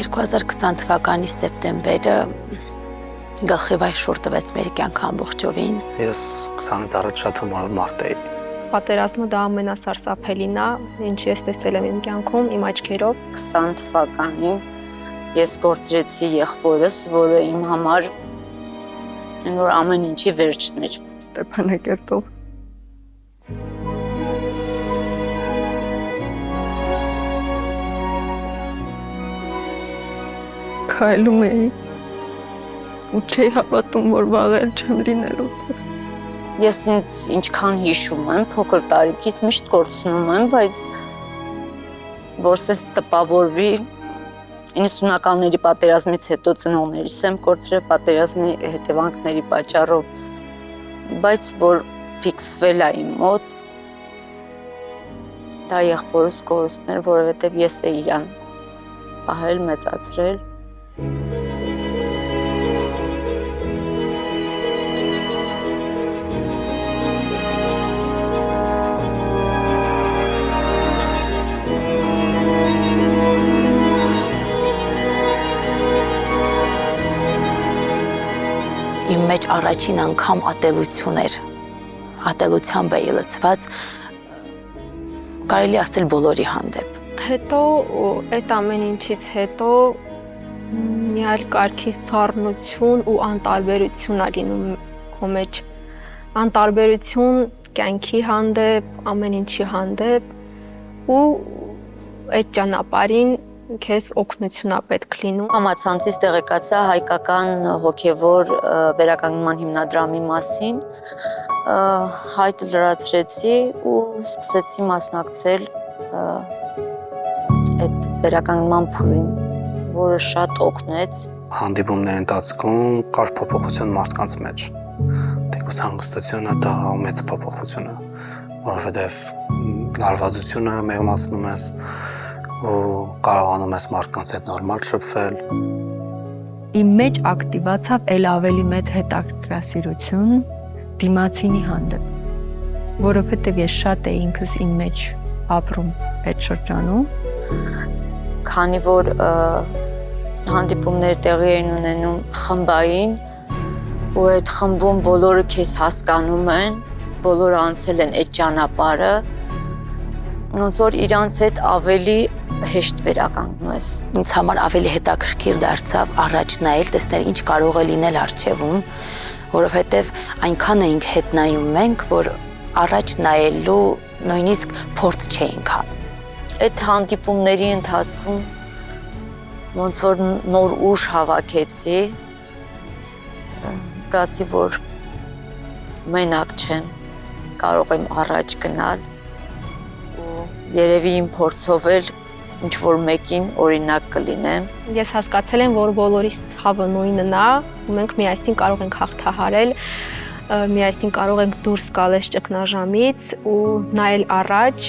2020 թվականի սեպտեմբերը գլխի վայր տվեց մեր կյանքը ամբողջովին։ Ես 20-ից առաջ շատ հումորով մարդ էի։ Պատերազմը դա ամենասարսափելին է, ինչ ես տեսել եմ իմ կյանքում, իմ աչքերով։ 20 թվականին ես կորցրեցի եղբորս, որը իմ համար նոր ամեն ինչի վերջն էր։ Ստեփանակերտով։ Քայլում էի ու չէի հավատում, որ վաղել չեմ լինելու։ Ես ինձ ինչքան հիշում եմ, փոքր տարիքից միշտ կորցնում եմ, բայց որս ես տպավորվի 90-ականների պատերազմից հետո ծնողներիս եմ կորցրել պատերազմի հետևանքների պատճառով, բայց որ ֆիքսվել է իմ մոտ, դա եղբորս կորուստն էր, որովհետև ես էի իրան պահել, մեծացրել։ Իմ մեջ առաջին անգամ ատելություն էր, ատելությամբ էի լցված, կարելի ասել բոլորի հանդեպ։ Հետո այդ ամեն ինչից հետո մի այլ կարգի սառնություն ու անտարբերություն ա լինում քո մեջ, անտարբերություն կյանքի հանդեպ, ամեն ինչի հանդեպ ու այդ ճանապարհին քեզ օգնություն ա պետք լինում։ Համացանցից տեղեկացա հայկական հոգևոր վերականգնման հիմնադրամի մասին, հայտ լրացրեցի ու սկսեցի մասնակցել այդ վերականգնման փուլին, որը շատ օգնեց։ Հանդիպումների ընթացքում կար փոփոխություն մարդկանց մեջ։ Թեկուզ հանգստությունը դա մեծ փոփոխություն է, որովհետև լարվածությունը մեղմացնում ես ու կարողանում ես մարդկանց հետ նորմալ շփվել։ Իմ մեջ ակտիվացավ էլ ավելի մեծ հետաքրքրասիրություն դիմացինի հանդեպ, որովհետև ես շատ էի ինքս իմ մեջ ապրում այդ շրջանում։ Քանի որ հանդիպումներ տեղի էին ունենում խմբային, ու այդ խմբում բոլորը քեզ հասկանում են, բոլորը անցել են այդ ճանապարհը, ոնց որ իրանց հետ ավելի հեշտ վերականգնում ես։ Ինձ համար ավելի հետաքրքիր դարձավ առաջ նայել, տեսնել ինչ կարող է լինել առջևում, որովհետև այնքան էինք հետ նայում մենք, որ առաջ նայելու նույնիսկ փորձ չէինք անում։ Այդ հանդիպումների ընթացքում ոնց որ նոր ուժ հավաքեցի, զգացի, որ մենակ չեմ, կարող եմ առաջ գնալ ու երևի իմ փորձով էլ ինչ-որ մեկին օրինակ կլինեմ։ Ես հասկացել եմ, որ բոլորիս ցավը նույնն է, ու մենք միասին կարող ենք հաղթահարել, միասին կարող ենք դուրս գալ այս ճգնաժամից ու նայել առաջ։